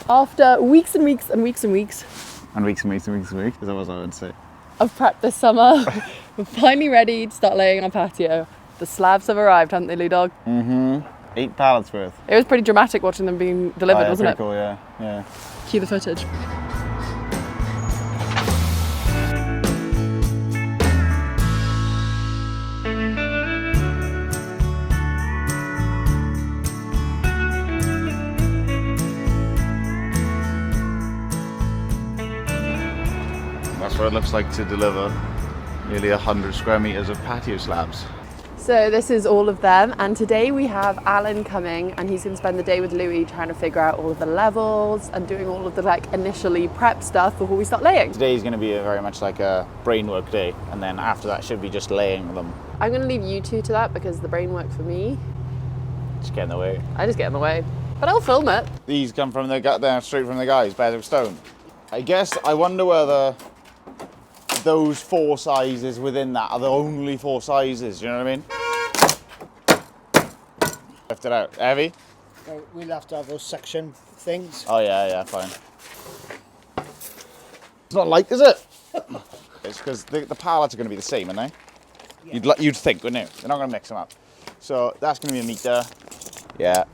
After weeks and weeks and weeks and weeks. And weeks and weeks and weeks and weeks, is that what I would say? Of prep this summer, we're finally ready to start laying our patio. The slabs have arrived, haven't they, Lou Dog? Mm-hmm. 8 pallets worth. It was pretty dramatic watching them being delivered, wasn't it? Cool, yeah. Yeah. Cue the footage. That's what it looks like to deliver nearly 100 square meters of patio slabs. So this is all of them, and today we have Alan coming, and he's going to spend the day with Louis trying to figure out all of the levels and doing all of the initially prep stuff before we start laying. Today's going to be very much like a brain work day, and then after that should be just laying them. I'm going to leave you two to that because the brain work for me, Just get in the way. I just get in the way. But I'll film it. These come from they're straight from the guys, Bed of Stone. I wonder whether those 4 sizes within that are the only 4 sizes, you know what I mean? Lift it out. Heavy? So we'll have to have those section things. Oh yeah, fine. It's not light, is it? It's because the pallets are going to be the same, aren't they? Yeah. You'd think, wouldn't you? They're not going to mix them up. So that's going to be a metre. Yeah.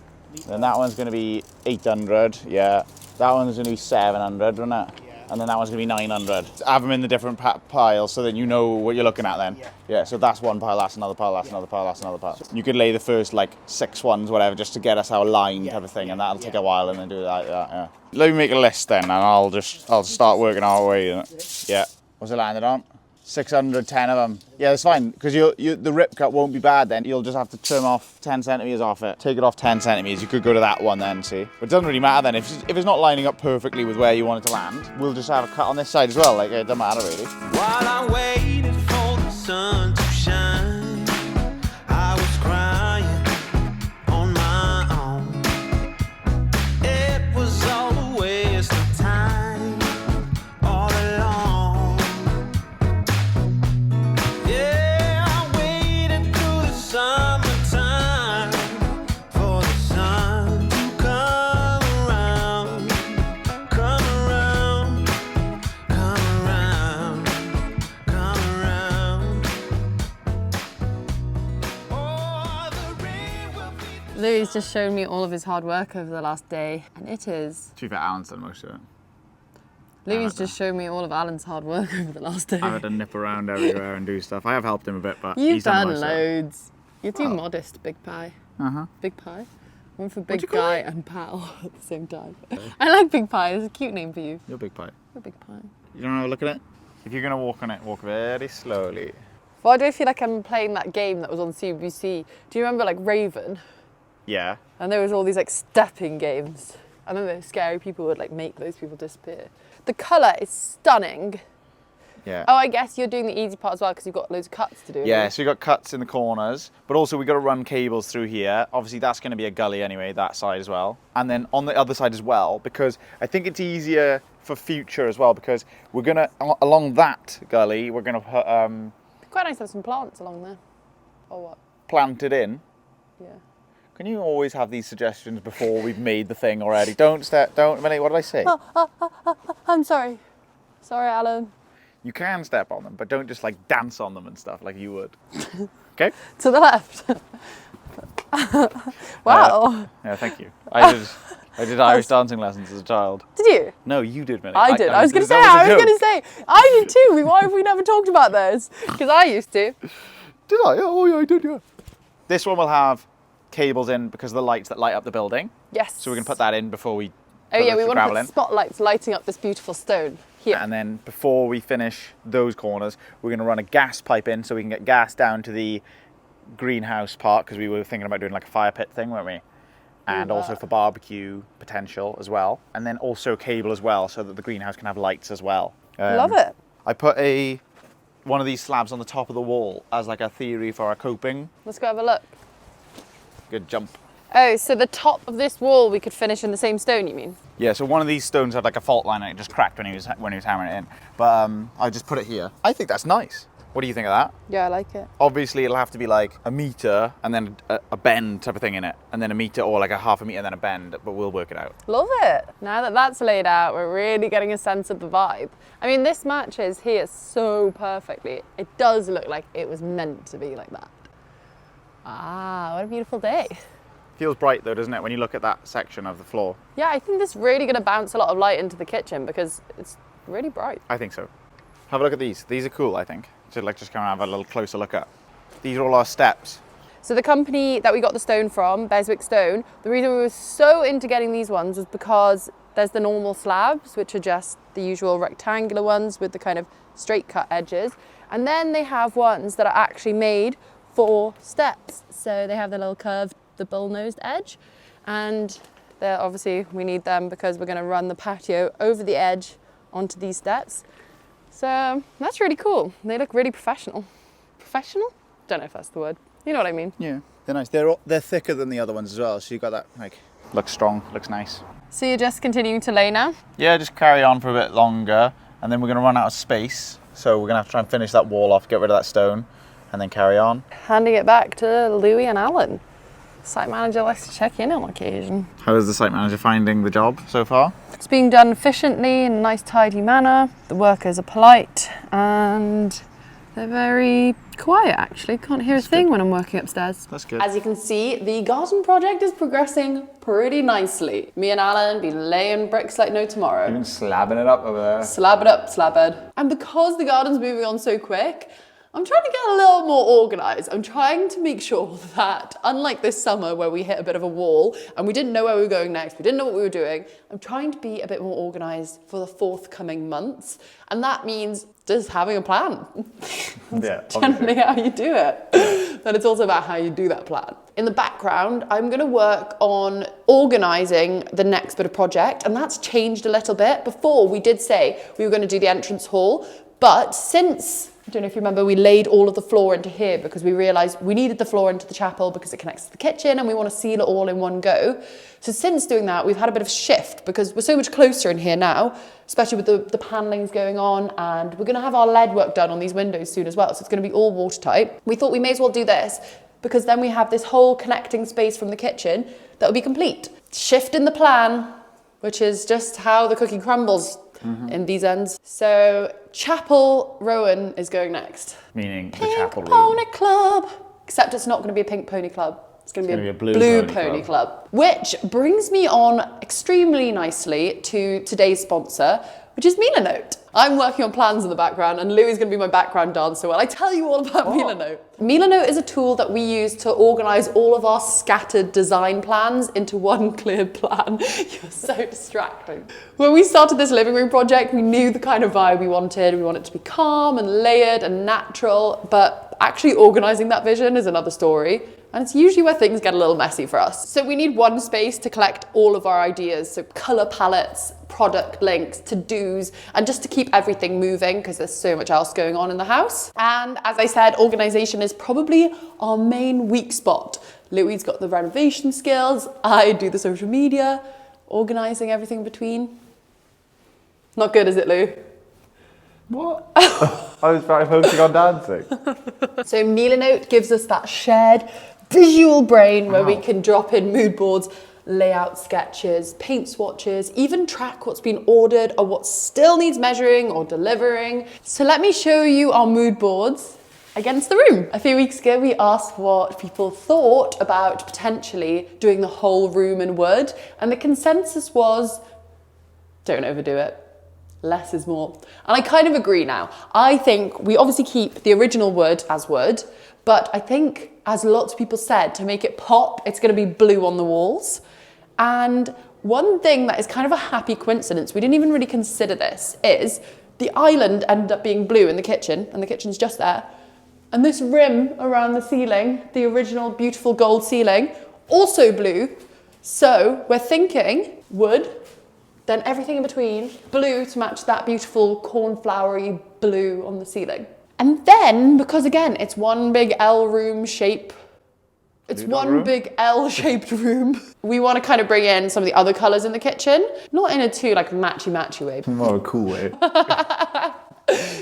Then that one's going to be 800. Yeah. That one's going to be 700, isn't it? And then that one's going to be 900. Have them in the different piles so that you know what you're looking at then. Yeah, so that's one pile, that's another pile, that's another pile, that's another pile. You could lay the first 6 ones, whatever, just to get us our line type of thing, and that'll take a while and then do that, yeah. Let me make a list then, and I'll start working our way in it. Yeah. What's it landed on? 610 of them. Yeah, that's fine, because the rip cut won't be bad then. You'll just have to trim off 10 centimetres off it. Take it off 10 centimetres. You could go to that one then, see? But it doesn't really matter then. If it's not lining up perfectly with where you want it to land, we'll just have a cut on this side as well. It doesn't matter really. While I waited for the sun to shine, I was crying on my own. It was all a waste of time, all along. Yeah, I waited through the summertime for the sun to come around, come around, come around, come around. Oh, the rain will be. Louis just showed me all of his hard work over the last day, and it is. To be fair, Alan's done most of it. Louis just showed me all of Alan's hard work over the last day. I've had to nip around everywhere and do stuff. I have helped him a bit, but You've he's done done most of it. loads. You're too modest, Big Pie. Uh-huh. Big Pie. I went for What'd you Big call Guy and Pal at the same time. I like Big Pie. It's a cute name for you. You're a big pie. You're Big Pie. You don't have a look at it? If you're going to walk on it, walk very slowly. Why do I feel like I'm playing that game that was on CBBC? Do you remember Raven? Yeah. And there was all these stepping games. And then the scary people would make those people disappear. The colour is stunning. Yeah. Oh, I guess you're doing the easy part as well because you've got loads of cuts to do. Yeah, so we've got cuts in the corners, but also we've got to run cables through here. Obviously, that's going to be a gully anyway, that side as well. And then on the other side as well, because I think it's easier for future as well, because we're going to, along that gully, we're going to put... Quite nice to have some plants along there. Or what? plant it in. Yeah. Can you always have these suggestions before we've made the thing already? Don't, Melanie, what did I say? I'm sorry. Sorry, Alan. You can step on them, but don't just dance on them and stuff like you would. Okay? To the left. Wow. Yeah, thank you. I did Irish dancing lessons as a child. Did you? No, you did, Melanie. I did. I was going to say, I did too. Why have we never talked about this? Because I used to. Did I? Oh, yeah, I did, yeah. This one will have cables in because of the lights that light up the building. Yes. So we can put that in before we we want to gravel put in. spotlights lighting up this beautiful stone here. And then before we finish those corners, we're going to run a gas pipe in so we can get gas down to the greenhouse part, because we were thinking about doing a fire pit thing, weren't we? And also for barbecue potential as well. And then also cable as well, so that the greenhouse can have lights as well. Love it. I put one of these slabs on the top of the wall as a theory for our coping. Let's go have a look. Good jump. Oh, so the top of this wall we could finish in the same stone, you mean? Yeah, so one of these stones had a fault line and it just cracked when he was hammering it in. But I just put it here. I think that's nice. What do you think of that? Yeah, I like it. Obviously, it'll have to be like a metre and then a bend type of thing in it, and then a metre or like a half a metre and then a bend, but we'll work it out. Love it. Now that that's laid out, we're really getting a sense of the vibe. I mean, this matches here so perfectly. It does look like it was meant to be like that. Ah, what a beautiful day. Feels bright though, doesn't it, when you look at that section of the floor? Yeah, I think this is really going to bounce a lot of light into the kitchen because it's really bright. I think so. Have a look at these. These are cool, I think. So like just come and have a little closer look at. These are all our steps. So the company that we got the stone from, Beswick Stone, the reason we were so into getting these ones was because there's the normal slabs, which are just the usual rectangular ones with the kind of straight cut edges. And then they have ones that are actually made for steps. So they have the little curved, the bull-nosed edge. And they're obviously, we need them because we're going to run the patio over the edge onto these steps. So that's really cool. They look really professional. Professional? Don't know if that's the word. You know what I mean? Yeah, they're nice. They're thicker than the other ones as well, so you've got that, like, looks strong, looks nice. So you're just continuing to lay now? Yeah, just carry on for a bit longer, and then we're going to run out of space, so we're going to have to try and finish that wall off, get rid of that stone, and then carry on. Handing it back to Louis and Alan. Site manager likes to check in on occasion. How is the site manager finding the job so far? It's being done efficiently in a nice tidy manner. The workers are polite and they're very quiet actually. Can't hear a thing when I'm working upstairs. That's good. As you can see, the garden project is progressing pretty nicely. Me and Alan been laying bricks like no tomorrow. You've been slabbing it up over there. Slab it up, slabhead. And because the garden's moving on so quick, I'm trying to get a little more organised. I'm trying to make sure that, unlike this summer where we hit a bit of a wall and we didn't know where we were going next, we didn't know what we were doing, I'm trying to be a bit more organised for the forthcoming months. And that means just having a plan. Yeah, Generally how you do it. But it's also about how you do that plan. In the background, I'm going to work on organising the next bit of project, and that's changed a little bit. Before, we did say we were going to do the entrance hall, but since, I don't know if you remember, we laid all of the floor into here because we realised we needed the floor into the chapel because it connects to the kitchen and we want to seal it all in one go. So since doing that, we've had a bit of a shift because we're so much closer in here now, especially with the panellings going on, and we're going to have our lead work done on these windows soon as well, so it's going to be all watertight. We thought we may as well do this because then we have this whole connecting space from the kitchen that will be complete. Shift in the plan, which is just how the cookie crumbles. In these ends. So Chapel Rowan is going next. Meaning Pink the chapel room. Pony Club. Except it's not going to be a pink pony club. It's going to be a blue pony club. Which brings me on extremely nicely to today's sponsor, which is Melanote. I'm working on plans in the background and Louis is going to be my background dancer while I tell you all about Melanote. Melanote is a tool that we use to organise all of our scattered design plans into one clear plan. You're so distracting. When we started this living room project, we knew the kind of vibe we wanted. We wanted it to be calm and layered and natural, but actually organising that vision is another story. And it's usually where things get a little messy for us. So we need one space to collect all of our ideas. So colour palettes, product links, to-dos, and just to keep everything moving because there's so much else going on in the house. And as I said, organisation is probably our main weak spot. Louis's got the renovation skills, I do the social media, organising everything between. Not good, is it, Lou? What? I was focusing on dancing. So Melanote gives us that shared visual brain where we can drop in mood boards, layout sketches, paint swatches, even track what's been ordered or what still needs measuring or delivering. So let me show you our mood boards against the room. A few weeks ago, we asked what people thought about potentially doing the whole room in wood, and the consensus was, don't overdo it. Less is more. And I kind of agree now. I think we obviously keep the original wood as wood, but I think, as lots of people said, to make it pop, it's going to be blue on the walls. And one thing that is kind of a happy coincidence, we didn't even really consider this, is the island ended up being blue in the kitchen, and the kitchen's just there. And this rim around the ceiling, the original beautiful gold ceiling, also blue. So we're thinking wood, then everything in between, blue to match that beautiful cornflowery blue on the ceiling. And then, because again, it's one big L room shape, it's one big L-shaped room, we want to kind of bring in some of the other colours in the kitchen, not in a too like matchy-matchy way. More a cool way.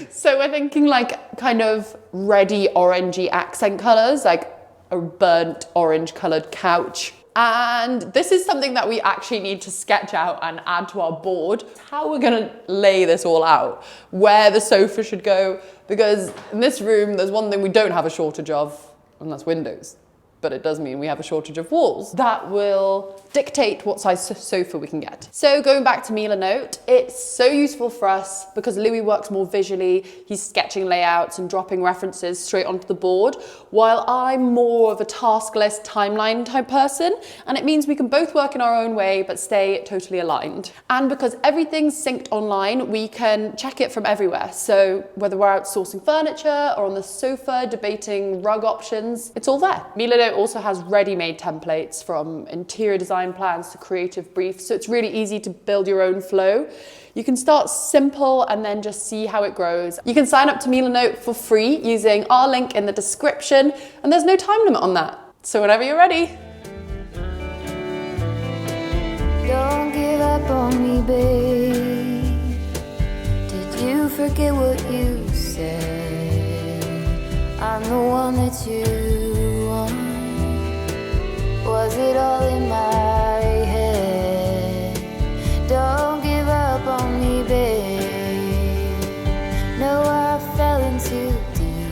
So we're thinking like kind of reddy orangey accent colours, like a burnt orange coloured couch. And this is something that we actually need to sketch out and add to our board. How we're gonna lay this all out, where the sofa should go, because in this room, there's one thing we don't have a shortage of, and that's windows. But it does mean we have a shortage of walls. That will dictate what size sofa we can get. So going back to Mila Note, it's so useful for us because Louis works more visually. He's sketching layouts and dropping references straight onto the board, while I'm more of a task list timeline type person. And it means we can both work in our own way, but stay totally aligned. And because everything's synced online, we can check it from everywhere. So whether we're outsourcing furniture or on the sofa debating rug options, it's all there. Mila Note also has ready-made templates from interior design plans to creative briefs, so it's really easy to build your own flow. You can start simple and then just see how it grows. You can sign up to Mila Note for free using our link in the description, and there's no time limit on that. So whenever you're ready. Don't give up on me, babe. Did you forget what you said? I'm the one that you want. Was it all in my head? Don't give up on me, babe. No, I fell in too deep.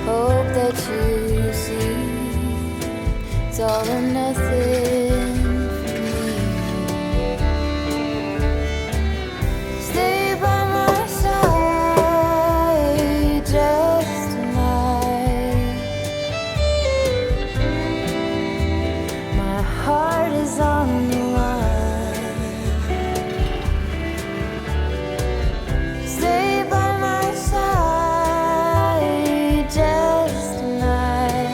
Hope that you see it's all or nothing for me. Stay by my side just tonight. My heart is on the line. Stay by my side just tonight.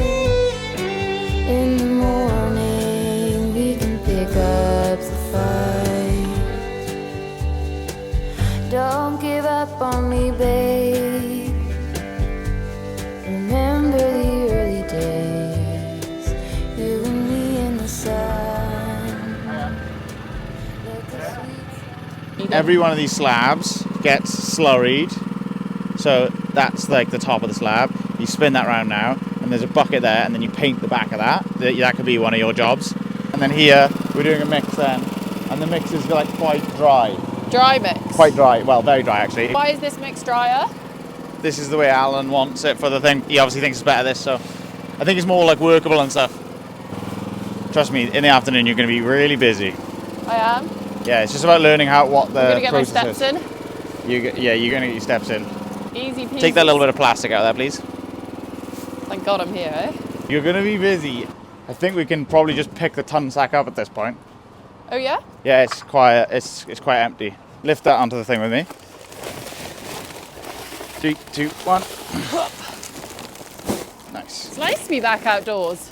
In the morning we can pick up the fight. Don't give up on me, babe. Remember the early days, you and me in the sun. Let the sweet Every one of these slabs gets slurried. So that's like the top of the slab. You spin that round now, and there's a bucket there, and then you paint the back of that. That could be one of your jobs. And then here, we're doing a mix then, and the mix is like quite dry. Dry mix. Quite dry, well, very dry actually. Why is this mix drier? This is the way Alan wants it for the thing. He obviously thinks it's better this, so I think it's more like workable and stuff. Trust me, in the afternoon you're going to be really busy. I am. Yeah, it's just about learning what the I'm gonna get my process steps is. in. Yeah, you're going to get your steps in. Easy peasy. Take that little bit of plastic out of there, please. Thank God I'm here, eh? You're going to be busy. I think we can probably just pick the ton sack up at this point. Oh yeah? Yeah, it's quiet. It's quite empty. Lift that onto the thing with me. 3, 2, 1. Nice. It's nice to be back outdoors.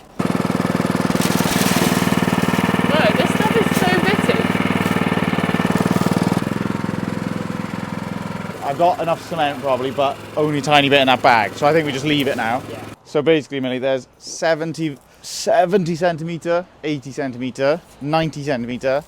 Whoa, this stuff is so bitty. I've got enough cement probably, but only a tiny bit in that bag. So I think we just leave it now. Yeah. So basically, Millie, there's 70 centimetre, 80 centimetre, 90 centimetre,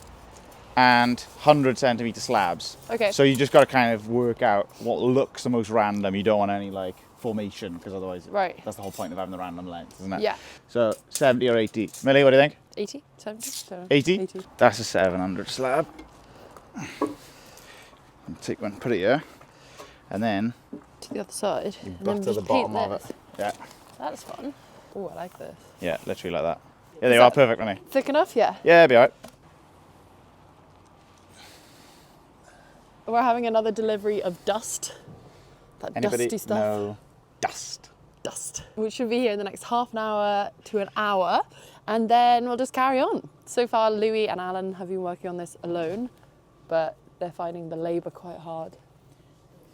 and 100 centimetre slabs. Okay. So you just got to kind of work out what looks the most random. You don't want any like formation, because otherwise that's the whole point of having the random length, isn't it? Yeah. So 70 or 80. Millie, what do you think? 80? 70? 80? 80. That's a 700 slab. Take one, put it here, and then To the other side. you and then butter the just paint bottom of it. this. Yeah, That's fun. Oh, I like this. yeah, literally like that. Yeah, they Is are that- perfect, aren't they? Thick enough? Yeah. Yeah, it'll be alright. We're having another delivery of dust. That Anybody? dusty stuff. No. Dust. Dust. We should be here in the next half an hour to an hour, and then we'll just carry on. So far, Louis and Alan have been working on this alone, but they're finding the labour quite hard.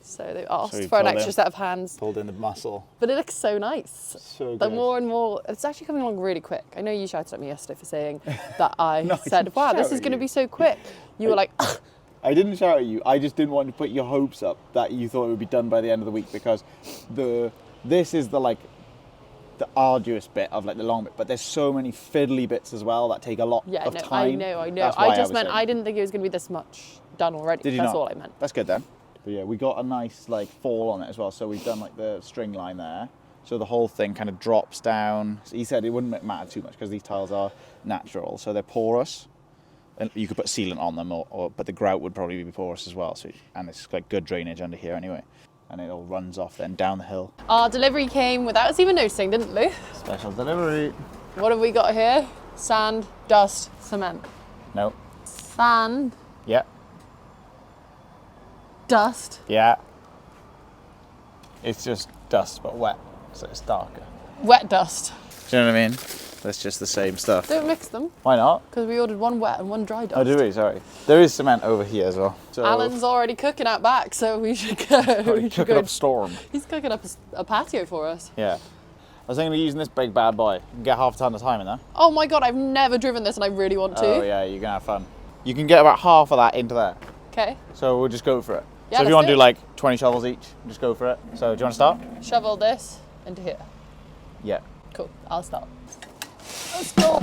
So they've asked So you for an pulled extra in- set of hands. Pulled in the muscle. But it looks so nice. So The good. more and more, it's actually coming along really quick. I know you shouted at me yesterday for saying that I No, I said, didn't wow, this shout is at going to you. be so quick. You were like, "Ugh." I didn't shout at you. I just didn't want to put your hopes up that you thought it would be done by the end of the week, because this is the arduous bit of like the long bit, but there's so many fiddly bits as well that take a lot yeah, of no, time. I know. That's why I just was meant saying. I didn't think it was going to be this much done already. Did you That's not? all I meant. That's good then. But yeah, we got a nice like fall on it as well. So we've done like the string line there. So the whole thing kind of drops down. He said it wouldn't matter too much because these tiles are natural, so they're porous. And you could put sealant on them, but the grout would probably be porous as well. So, and it's like good drainage under here anyway. And it all runs off then down the hill. Our delivery came without us even noticing, didn't Lou? Special delivery. What have we got here? Sand, dust, cement. No. Sand, Yeah. dust. Yeah. It's just dust, but wet, so it's darker. Wet dust. Do you know what I mean? That's just the same stuff. Don't mix them, Why not? because we ordered one wet and one dry dust. Oh, do we? Sorry. There is cement over here as well. So Alan's already cooking out back, so we should go. We should cooking go. up storm. He's cooking up a patio for us. Yeah. I was thinking of using this big bad boy. You can get half a ton of time in there. Oh my god, I've never driven this and I really want to. Oh yeah, you're gonna have fun. You can get about half of that into there. Okay, So we'll just go for it. Yeah, So if let's you want do to it. do like 20 shovels each, just go for it. So do you want to start? shovel this into here. Yeah. Cool, I'll start. Let's go.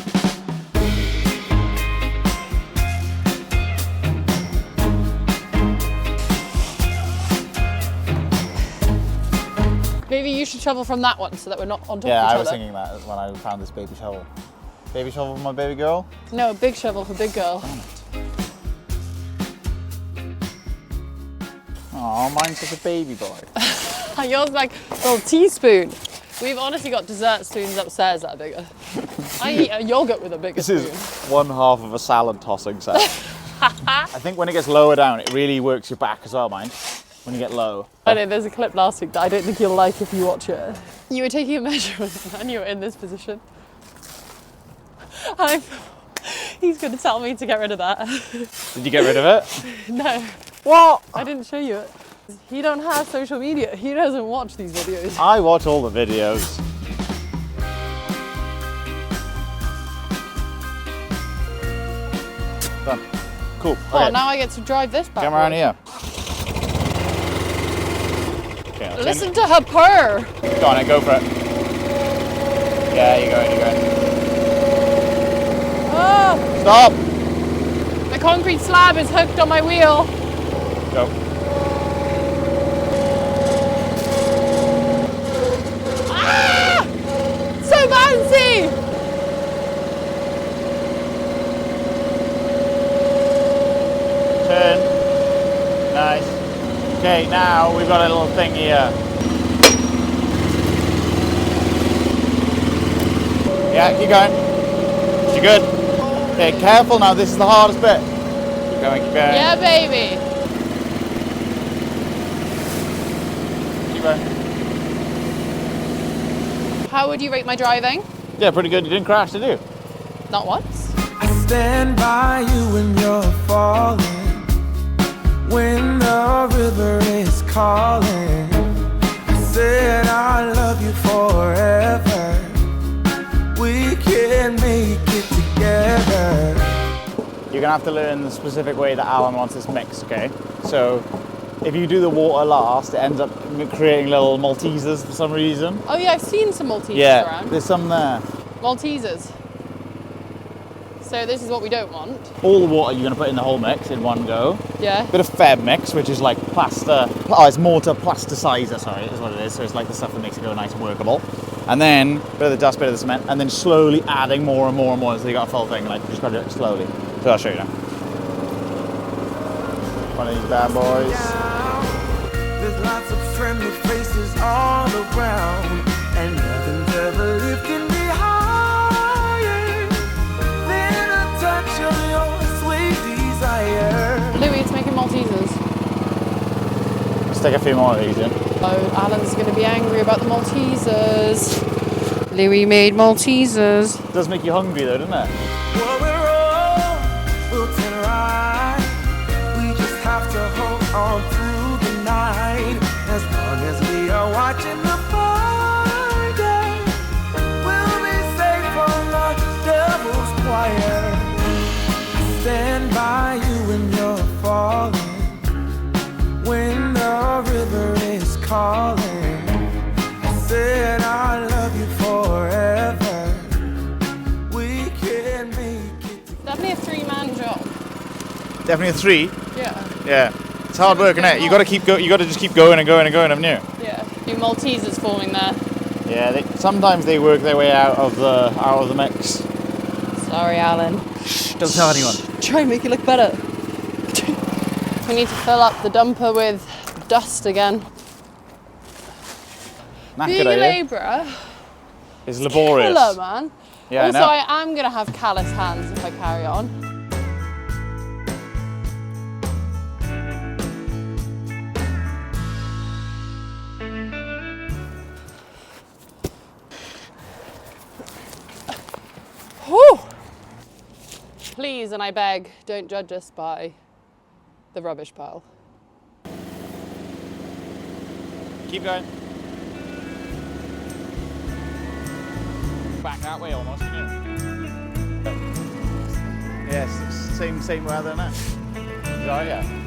Maybe you should shovel from that one so that we're not on top Yeah, of each I was other. thinking that when I found this baby shovel. Baby shovel for my baby girl? No, a big shovel for big girl. Oh, mine's just a baby boy. Yours like a little teaspoon. We've honestly got dessert spoons upstairs that are bigger. I eat a yogurt with a bigger This spoon. is one half of a salad tossing set. I think when it gets lower down, it really works your back as well, mind. When you get low. I know there's a clip last week that I don't think you'll like if you watch it. You were taking a measurement and you were in this position. He's going to tell me to get rid of that. Did you get rid of it? No, What? I didn't show you it. He don't have social media. He doesn't watch these videos. I watch all the videos. Done. Cool. Oh, Okay. now I get to drive this back. Come around here. Okay, I'll turn Listen to her purr. it. Go on and go for it. Yeah, you're going. Oh, Stop! the concrete slab is hooked on my wheel. Go. Ah! So bouncy! Turn. Nice. Okay, now we've got a little thing here. Yeah, keep going. You're good. Okay, careful now, this is the hardest bit. Keep going, keep going. Yeah, baby. Keep going. How would you rate my driving? Yeah, pretty good. You didn't crash, did you? Not once. I stand by you when you're falling, when the river is calling. I said I love you forever. We can make it together. You're gonna have to learn the specific way that Alan wants this mix, okay? So, if you do the water last, it ends up creating little Maltesers for some reason. Oh yeah, I've seen some Maltesers Yeah, around. there's some there. Maltesers. So this is what we don't want. All the water you're gonna put in the whole mix in one go. Yeah. Bit of Feb mix, which is like plaster. Oh, it's mortar plasticizer, sorry, is what it is. So it's like the stuff that makes it go nice and workable. And then bit of the dust, bit of the cement, and then slowly adding more and more and more until you got a full thing. Like you just gotta do it slowly. So I'll show you now. One of these bad boys. There's lots of friendly faces all around, and nothing's ever lifting me higher than a touch of your sweet desire. Louis, it's making Maltesers. Stick a few more of these in. Oh, Alan's going to be angry about the Maltesers. Louis made Maltesers. It does make you hungry though, doesn't it? Well, we're all built in right. We just have to hold on through the night. As long as we are watching the fire, we'll be safe from the devil's choir. I stand by you when you're falling, when the river is calling. I said I love you forever. We can make it. Definitely a three-man job. Definitely a 3. Yeah. Yeah. It's hard work, isn't it? You got to keep you got to just keep going and going and going, haven't you? Yeah. A few Maltesers forming there. Yeah. Sometimes they work their way out of the mix. Sorry, Alan. Shh, don't tell anyone. Try and make it look better. We need to fill up the dumper with dust again. Being a labourer is laborious. Killer, man. Yeah, also, I know. I am going to have callous hands if I carry on. Whew. Please, and I beg, don't judge us by the rubbish pile. Keep going. Back that way almost, isn't it? Yes, same weather now. Oh yeah.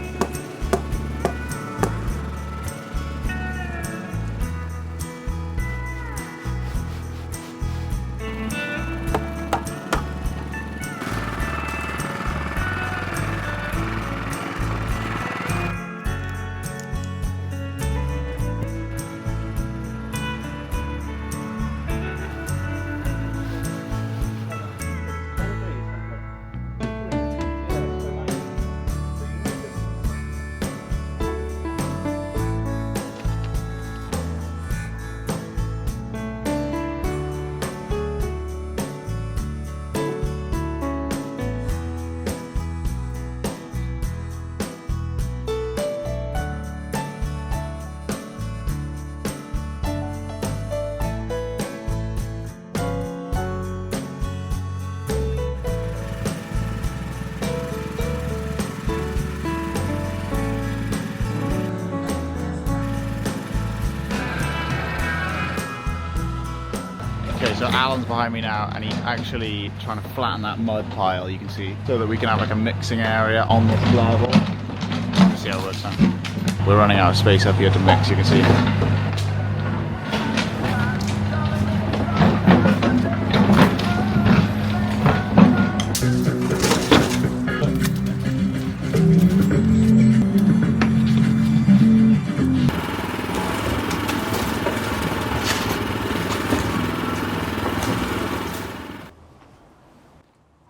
Okay, so Alan's behind me now, and he's actually trying to flatten that mud pile, you can see, so that we can have like a mixing area on this level. Let's see how it works now. We're running out of space up here to mix, you can see.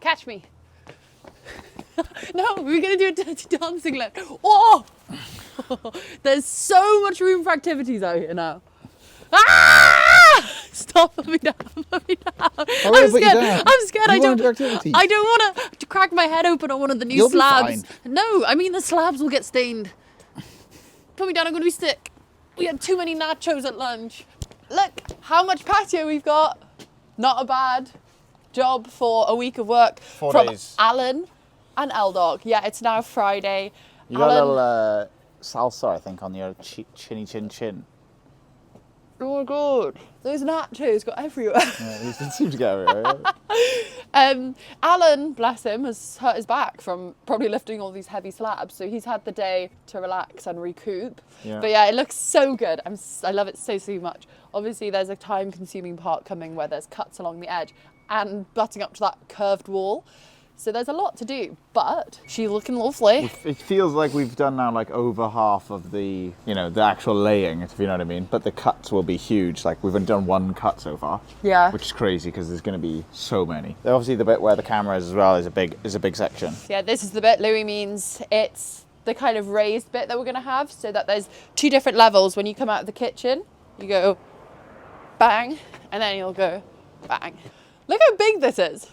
Catch me. No, we're going to do a dirty dancing lift. Oh! There's so much room for activities out here now. Ah! Stop, put me down, put me down. I'm scared. I'm scared. I don't want to crack my head open on one of the new You'll be slabs. fine. No, I mean the slabs will get stained. Put me down, I'm going to be sick. We had too many nachos at lunch. Look how much patio we've got. Not a bad job for a week of work 4 from days. Alan and L-Dog. Yeah, it's now Friday. You got a little salsa, I think, on your chinny chin chin. Oh my god, those nachos got everywhere. Yeah, it seems to get everywhere. Alan, bless him, has hurt his back from probably lifting all these heavy slabs, so he's had the day to relax and recoup. Yeah. But yeah, it looks so good. I love it so much. Obviously, there's a time-consuming part coming where there's cuts along the edge and butting up to that curved wall. So there's a lot to do, but she's looking lovely. It feels like we've done now like over half of the, the actual laying, if you know what I mean. But the cuts will be huge. Like we've only done one cut so far. Yeah. Which is crazy because there's going to be so many. Obviously, the bit where the camera is as well is a big section. Yeah, this is the bit Louis means it's the kind of raised bit that we're going to have, so that there's 2 different levels. When you come out of the kitchen, you go bang, and then you'll go bang. Look how big this is.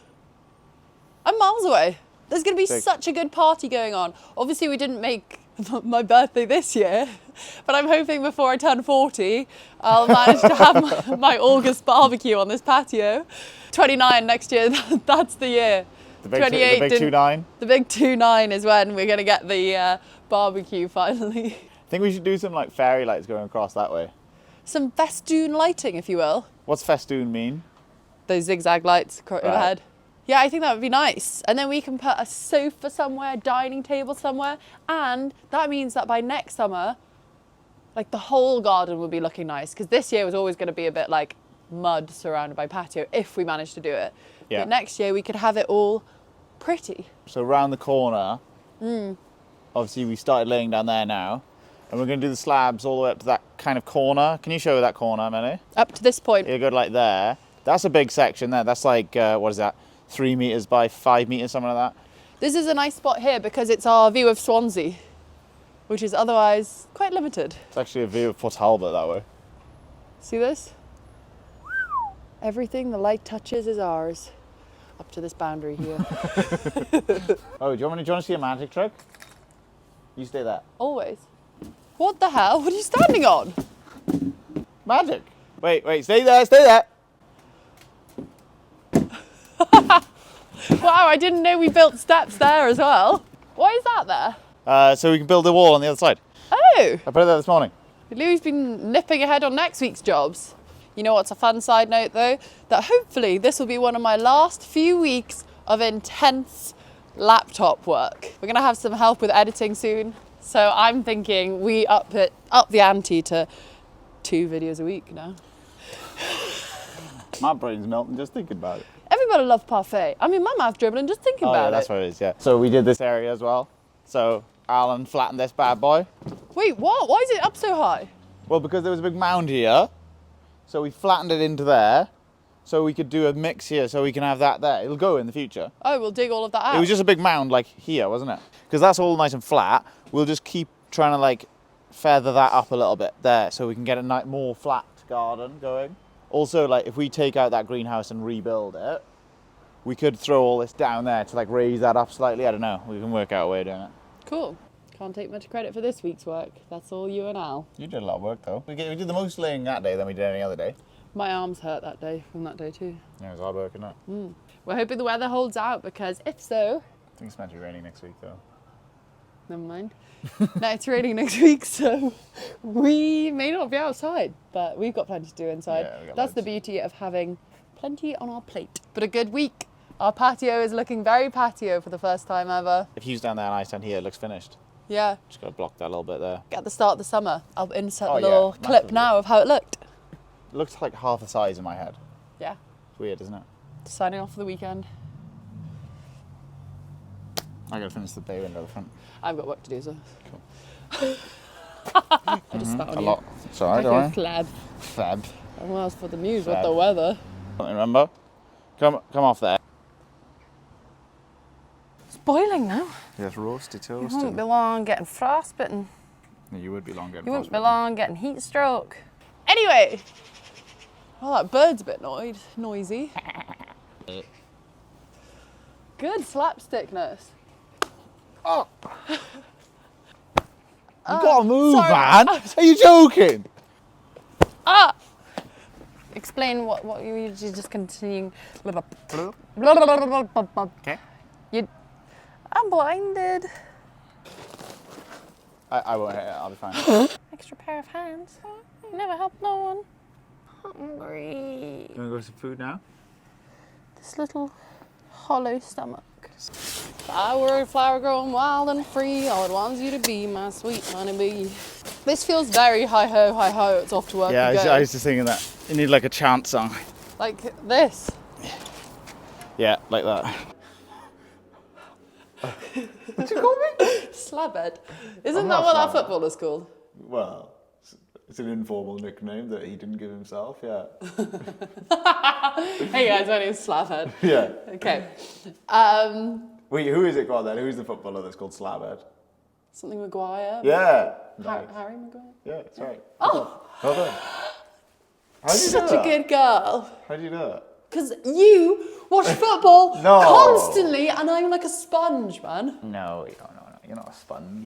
I'm miles away. There's going to be such a good party going on. Obviously, we didn't make my birthday this year, but I'm hoping before I turn 40, I'll manage to have my August barbecue on this patio. 29 next year, that's the year. The big 28 the big 2-9. The big 2-9 is when we're going to get the barbecue finally. I think we should do some like fairy lights going across that way. Some festoon lighting, if you will. What's festoon mean? Those zigzag lights overhead. Yeah, I think that would be nice. And then we can put a sofa somewhere, dining table somewhere. And that means that by next summer, like the whole garden will be looking nice. Because this year was always going to be a bit like mud surrounded by patio, if we managed to do it. Yeah. But next year we could have it all pretty. So round the corner, obviously we started laying down there now. And we're going to do the slabs all the way up to that kind of corner. Can you show that corner, Melanie? Up to this point. You go like there. That's a big section there. That's like, what is that? 3 meters by 5 meters, something like that. This is a nice spot here because it's our view of Swansea, which is otherwise quite limited. It's actually a view of Port Talbot that way. See this? Everything the light touches is ours. Up to this boundary here. Oh, do you want to see a magic trick? You stay there. Always. What the hell? What are you standing on? Magic. Wait, stay there, stay there. Wow, I didn't know we built steps there as well. Why is that there? So we can build a wall on the other side. Oh! I put it there this morning. Louis been nipping ahead on next week's jobs. You know what's a fun side note though? That hopefully this will be one of my last few weeks of intense laptop work. We're gonna have some help with editing soon. So I'm thinking we up the ante to 2 videos a week now. My brain's melting just thinking about it. Everybody loves parfait. I mean, my mouth dribbling just thinking about yeah, that's what it is, yeah. So we did this area as well. So Alan flattened this bad boy. Wait, what? Why is it up so high? Well, because there was a big mound here. So we flattened it into there. So we could do a mix here so we can have that there. It'll go in the future. Oh, we'll dig all of that out. It was just a big mound like here, wasn't it? Because that's all nice and flat. We'll just keep trying to like feather that up a little bit there so we can get a more flat garden going. Also, like if we take out that greenhouse and rebuild it, we could throw all this down there to like raise that up slightly. I don't know. We can work out a way of doing it. Cool. Can't take much credit for this week's work. That's all you and Al. You did a lot of work though. We did the most laying that day than we did any other day. My arms hurt that day, from that day too. Yeah, it was hard work, isn't it? We're hoping the weather holds out because if so, I think it's meant to be raining next week though. never mind. No, it's raining next week, so we may not be outside, but we've got plenty to do inside. Yeah, we got That's loads. the beauty of having plenty on our plate. But a good week. Our patio is looking very patio for the first time ever. If you stand there and I stand here, it looks finished. Yeah, Just got to block that little bit there. at the start of the summer. I'll insert Oh, a yeah, little clip massively. now of how it looked. It looks like half the size in my head. Yeah, It's weird, isn't it? signing off for the weekend. I gotta finish the bay window at the front. I've got work to do, so. Cool. I just spat on A you. lot. Sorry, Like don't a worry. slab. Fab. And what else for the news with Slab. the weather? Something, remember? Come off there. It's boiling now. Yes, roasty You won't toasty. be long getting frostbitten. No, you would be long getting You won't be frostbitten. long getting heat stroke. Anyway. Oh, that bird's a bit noisy. Good slapstickness. Oh. You gotta move, sorry. man. Are you joking? Ah! Explain what you just continuing. Okay. I'm blinded. I won't hit it. I'll be fine. Extra pair of hands. Never help no one. Hungry. You wanna go to some food now? This little hollow stomach. Flower growing wild and free. All it wants you to be, my sweet honeybee. This feels very hi ho. It's off to work. Yeah, we go. I was just thinking that. You need like a chant song. Like this. Yeah, like that. What'd you call me? Slabhead. Isn't that what that footballer's called? Well, it's an informal nickname that he didn't give himself, yeah. Hey guys, my name's Slabhead. Yeah. Okay. Wait, who is it called then? Who's the footballer that's called Slabhead? Something Maguire. Yeah. Harry Maguire. Yeah, that's right. Oh, Well done. How did you do such a that? good girl. How do you do that? Because you watch football No. constantly, and I'm like a sponge, man. No, you're not a sponge.